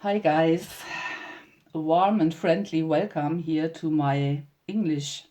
Hi guys, a warm and friendly welcome here to my English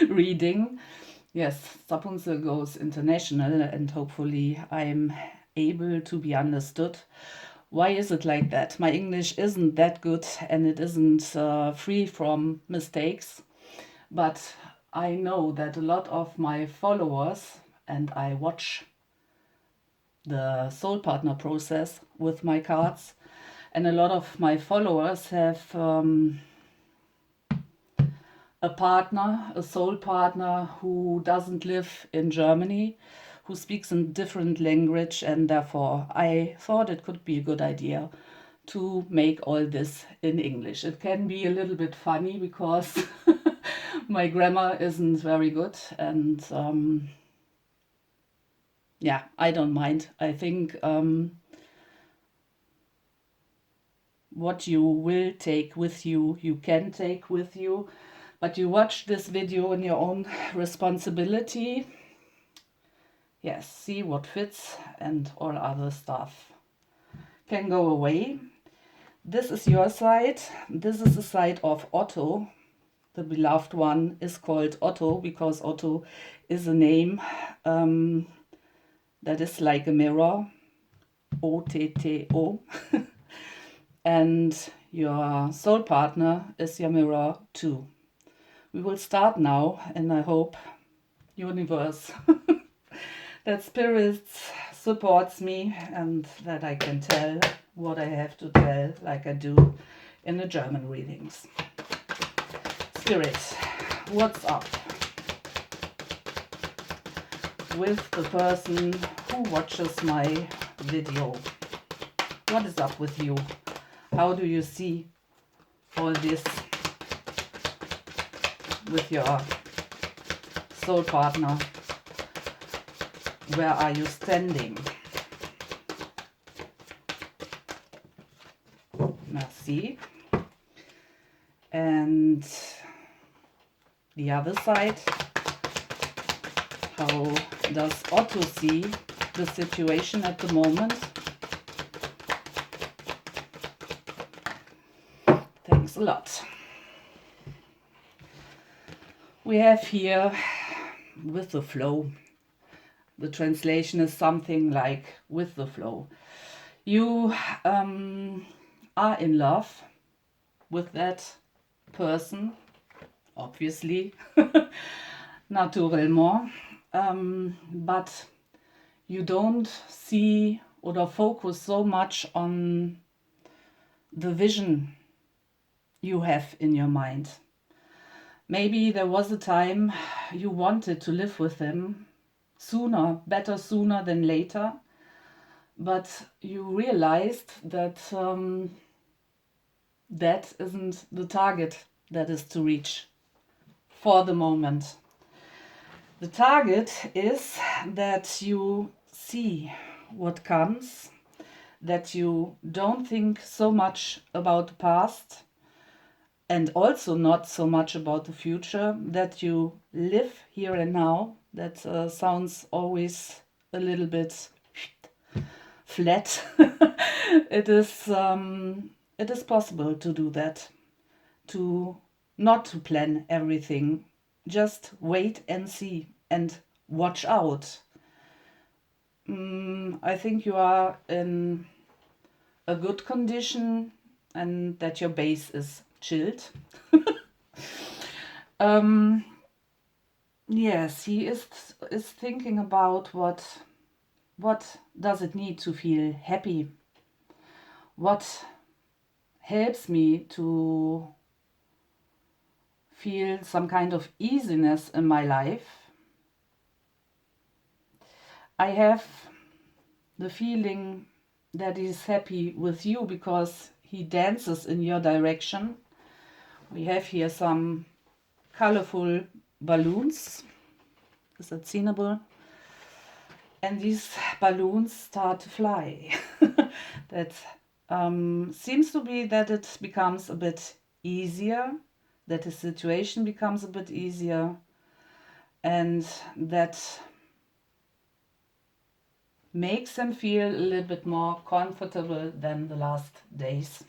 reading. Yes, Zapunzel goes international and hopefully I'm able to be understood. Why is it like that? My English isn't that good and it isn't free from mistakes, but I know that a lot of my followers, and I watch the soul partner process with my cards, and a lot of my followers have a partner, a soul partner who doesn't live in Germany, who speaks a different language, and therefore I thought it could be a good idea to make all this in English. It can be a little bit funny because my grammar isn't very good, and yeah, I don't mind. I think what you will take with you, you can take with you, but you watch this video in your own responsibility. Yes, see what fits and all other stuff can go away. This is your side. This is the side of Otto. The beloved one is called Otto because Otto is a name that is like a mirror, O-T-T-O. And your soul partner is your mirror too. We will start now, and I hope universe that spirits supports me and that I can tell what I have to tell like I do in the German readings. Spirit, what's up with the person who watches my video? What is up with you? How do you see all this with your soul partner? Where are you standing? Merci. And the other side, how does Otto see the situation at the moment? Thanks a lot. We have here with the flow. The translation is something like with the flow. You are in love with that person, obviously, naturellement, but you don't see or focus so much on the vision you have in your mind. Maybe there was a time you wanted to live with him sooner, better sooner than later, but you realized that that isn't the target that is to reach for the moment. The target is that you see what comes, that you don't think so much about the past and also not so much about the future, that you live here and now. That sounds always a little bit flat. It is possible to do that, to not to plan everything, just wait and see and watch out. I think you are in a good condition and that your base is chilled. Yes, he is thinking about what does it need to feel happy? What helps me to feel some kind of easiness in my life? I have the feeling that he's happy with you because he dances in your direction. We have here some colorful balloons. Is that seeable? And these balloons start to fly. That seems to be that it becomes a bit easier, that the situation becomes a bit easier, and that makes him feel a little bit more comfortable than the last days.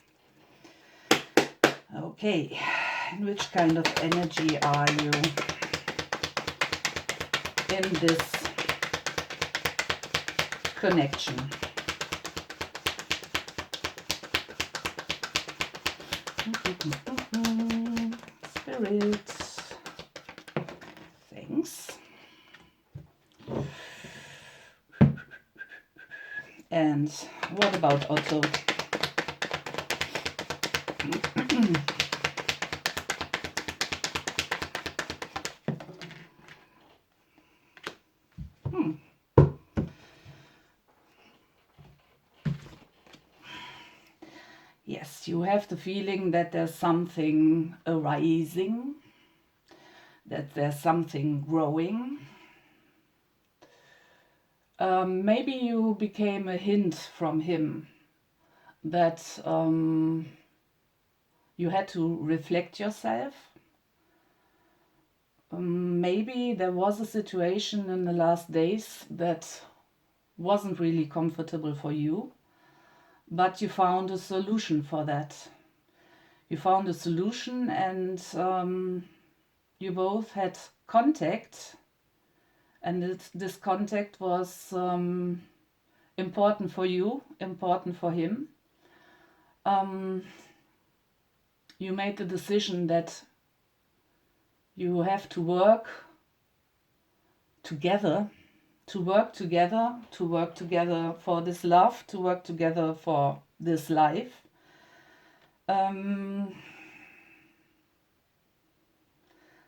Okay, in which kind of energy are you in this connection? Spirit, thanks. And what about Otto? Yes, you have the feeling that there's something arising, that there's something growing. Maybe you became a hint from him that you had to reflect yourself. Maybe there was a situation in the last days that wasn't really comfortable for you, but you found a solution for that. You found a solution, and you both had contact, and this contact was important for you, important for him. You made the decision that you have to work together, to work together for this love, to work together for this life.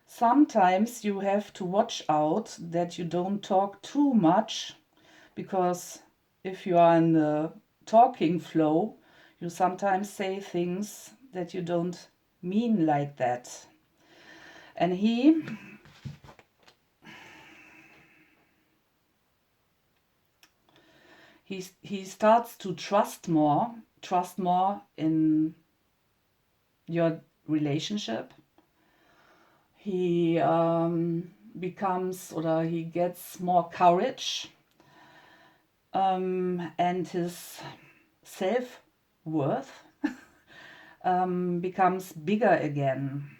Sometimes you have to watch out that you don't talk too much, because if you are in the talking flow, you sometimes say things that you don't mean like that. And he starts to trust more in your relationship. He he gets more courage, and his self-worth becomes bigger again.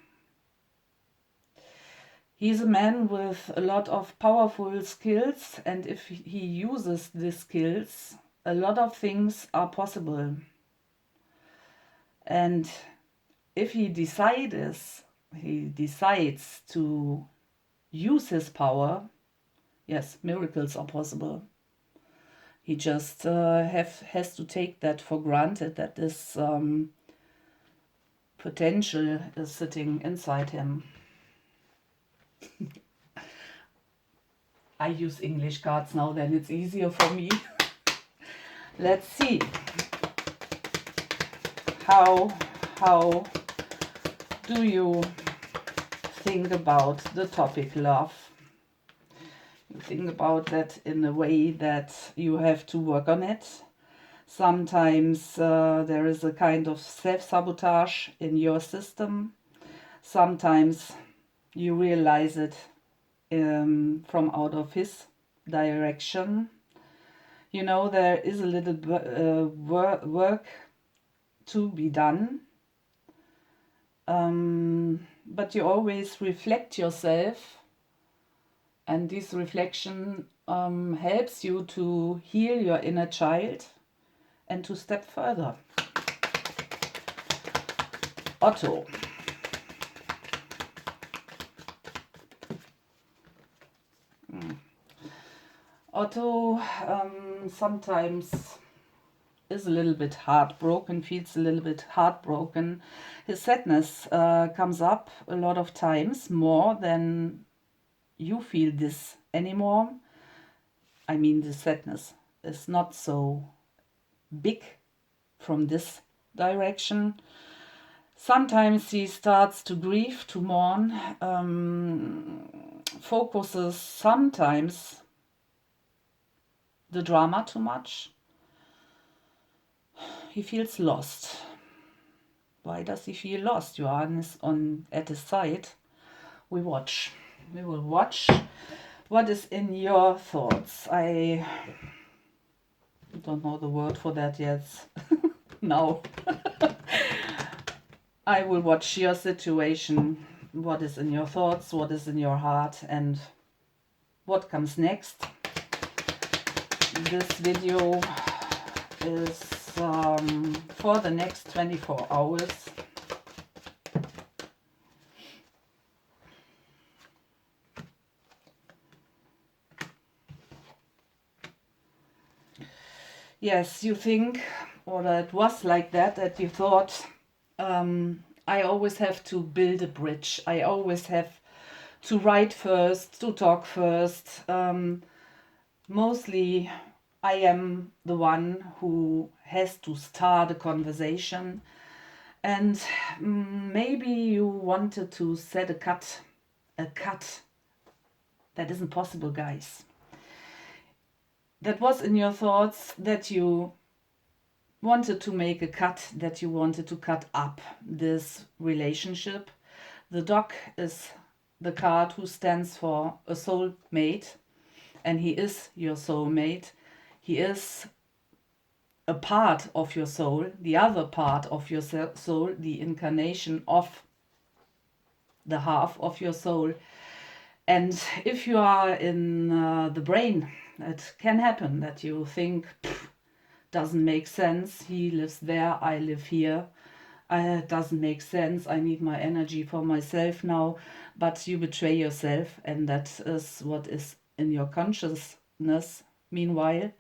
He's a man with a lot of powerful skills, and if he uses these skills, a lot of things are possible. And if he decides to use his power, yes, miracles are possible. He just has to take that for granted, that this potential is sitting inside him. I use English cards now, then it's easier for me. Let's see how do you think about the topic love? You think about that in a way that you have to work on it. Sometimes there is a kind of self-sabotage in your system. Sometimes you realize it from out of his direction. You know, there is a little work to be done. But you always reflect yourself, and this reflection helps you to heal your inner child and to step further. Otto. Otto sometimes is a little bit heartbroken, feels a little bit heartbroken. His sadness comes up a lot of times, more than you feel this anymore. I mean, the sadness is not so big from this direction. Sometimes he starts to grieve, to mourn, focuses sometimes the drama too much. He feels lost. Why does he feel lost? You are at his side. We will watch what is in your thoughts. I don't know the word for that yet. Now I will watch your situation, what is in your thoughts, what is in your heart, and what comes next. This video is for the next 24 hours. Yes, you think, or it was like that, that you thought, I always have to build a bridge. I always have to write first, to talk first. Mostly I am the one who has to start a conversation. And maybe you wanted to set a cut. That isn't possible, guys. That was in your thoughts, that you wanted to make a cut, that you wanted to cut up this relationship. The dog is the card who stands for a soulmate, and he is your soulmate. He is a part of your soul, the other part of your soul, the incarnation of the half of your soul. And if you are in the brain, it can happen that you think, doesn't make sense, he lives there, I live here, it doesn't make sense, I need my energy for myself now. But you betray yourself, and that is what is in your consciousness. Meanwhile,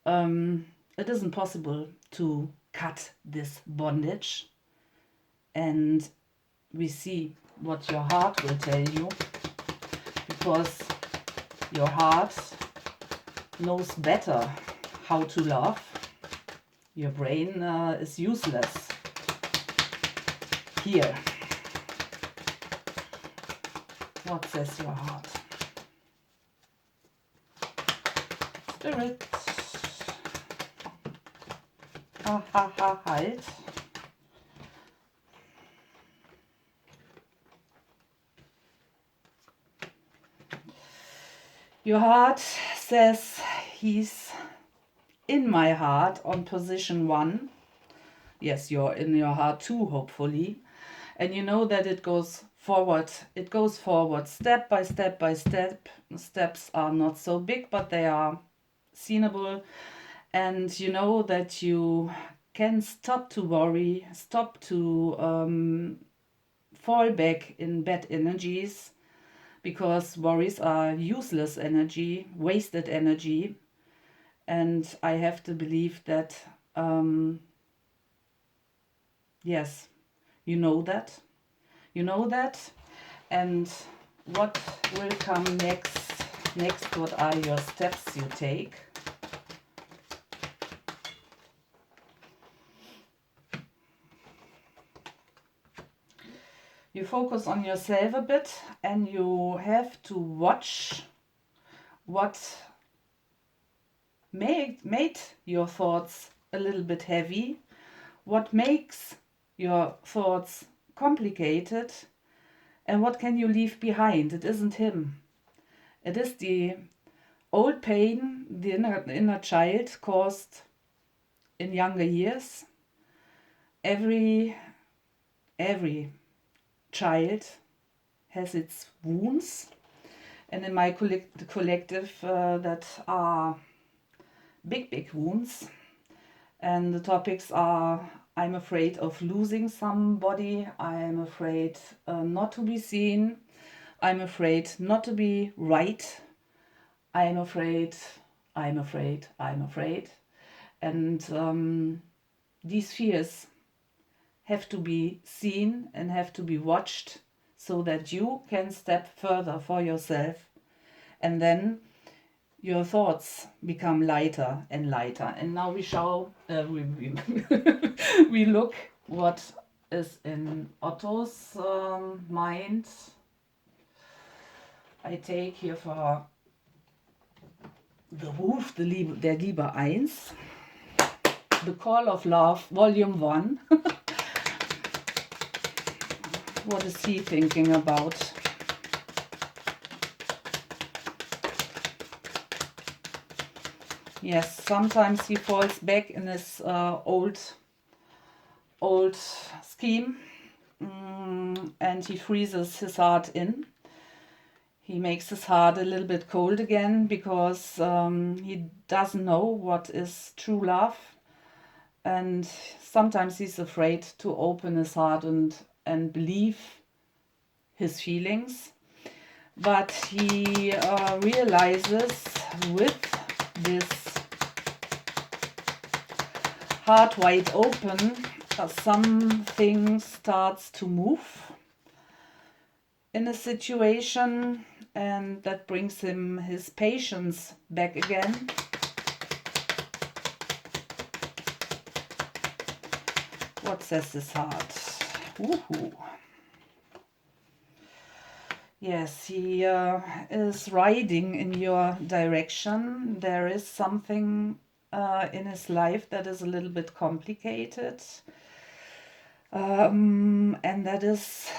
it isn't possible to cut this bondage, and we see what your heart will tell you, because your heart knows better how to love. Your brain is useless here. What says your heart? Spirit. Halt. Your heart says he's in my heart on position 1. Yes, you're in your heart too, hopefully. And you know that it goes forward. It goes forward step by step by step. Steps are not so big, but they are seenable. And you know that you can stop to worry, stop to fall back in bad energies, because worries are useless energy, wasted energy. And I have to believe that, yes, you know that. You know that. And what will come next? Next, what are your steps you take? You focus on yourself a bit, and you have to watch what made your thoughts a little bit heavy, what makes your thoughts complicated, and what can you leave behind. It isn't him. It is the old pain the inner child caused in younger years. Every child has its wounds, and in my collective that are big wounds, and the topics are: I'm afraid of losing somebody, I'm afraid not to be seen, I'm afraid not to be right, I'm afraid. And these fears have to be seen and have to be watched, so that you can step further for yourself, and then your thoughts become lighter and lighter. And now we we look what is in Otto's mind. I take here for the Ruf der Liebe 1, The Call of Love, Volume 1. What is he thinking about? Yes, sometimes he falls back in his old scheme, and he freezes his heart in. He makes his heart a little bit cold again because he doesn't know what is true love. And sometimes he's afraid to open his heart and believe his feelings. But he realizes with this heart wide open, something starts to move in a situation, and that brings him his patience back again. What says his heart? Woohoo! Yes, he is riding in your direction. There is something in his life that is a little bit complicated. And that is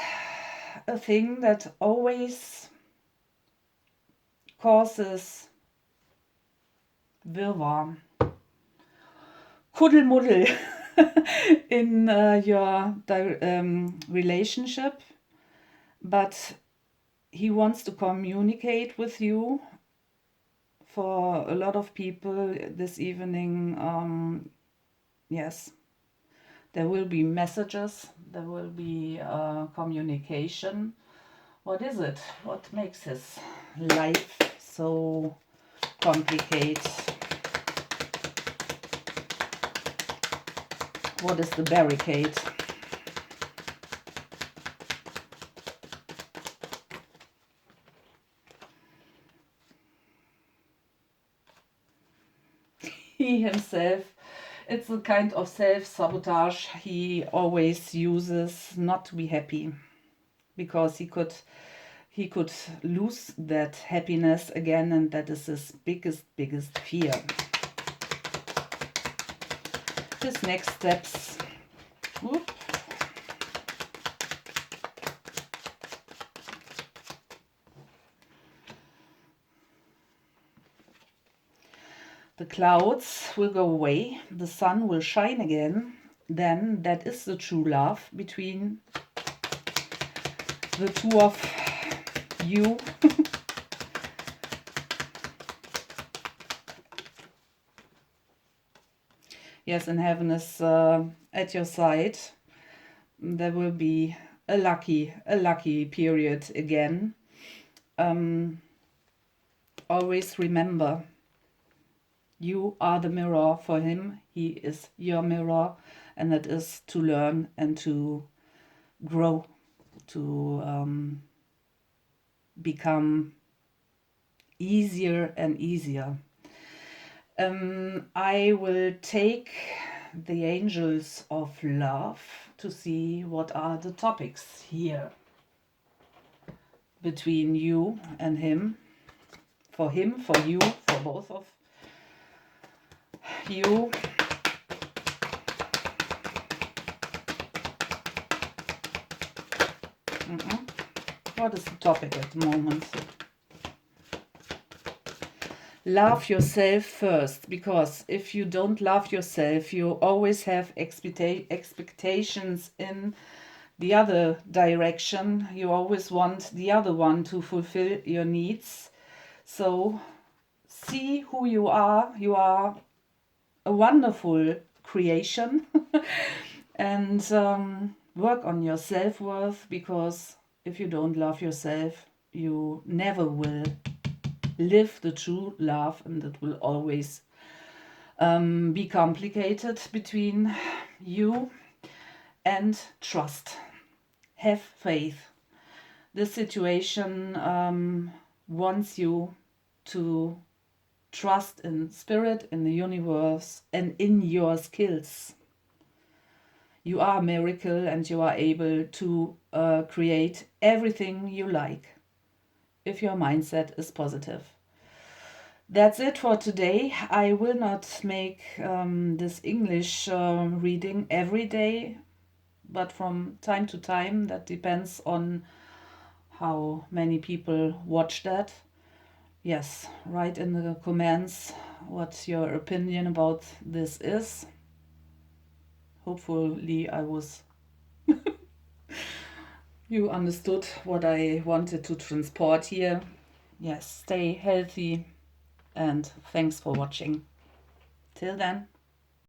a thing that always causes wirrwarr, kuddelmuddel in your relationship. But he wants to communicate with you. For a lot of people this evening, yes, there will be messages, there will be communication. What is it? What makes his life so complicated? What is the barricade? He himself, it's a kind of self-sabotage he always uses not to be happy, because he could lose that happiness again, and that is his biggest fear. His next steps. Whoop. The clouds will go away, the sun will shine again. Then that is the true love between the two of you. Yes, and heaven is at your side. There will be a lucky period again. Always remember, you are the mirror for him, he is your mirror, and that is to learn and to grow, to become easier and easier. I will take the angels of love to see what are the topics here between you and him, for you, for both of you. What is the topic at the moment? Love yourself first, because if you don't love yourself, you always have expectations in the other direction. You always want the other one to fulfill your needs. So see who you are. You are a wonderful creation. And work on your self-worth, because if you don't love yourself, you never will live the true love, and it will always be complicated between you. And trust, have faith. This situation wants you to trust in spirit, in the universe, and in your skills. You are a miracle, and you are able to create everything you like if your mindset is positive. That's it for today. I will not make this English reading every day, but from time to time. That depends on how many people watch that. yes, write in the comments what your opinion about this is. Hopefully you understood what I wanted to transport here. Yes, stay healthy and thanks for watching. Till then.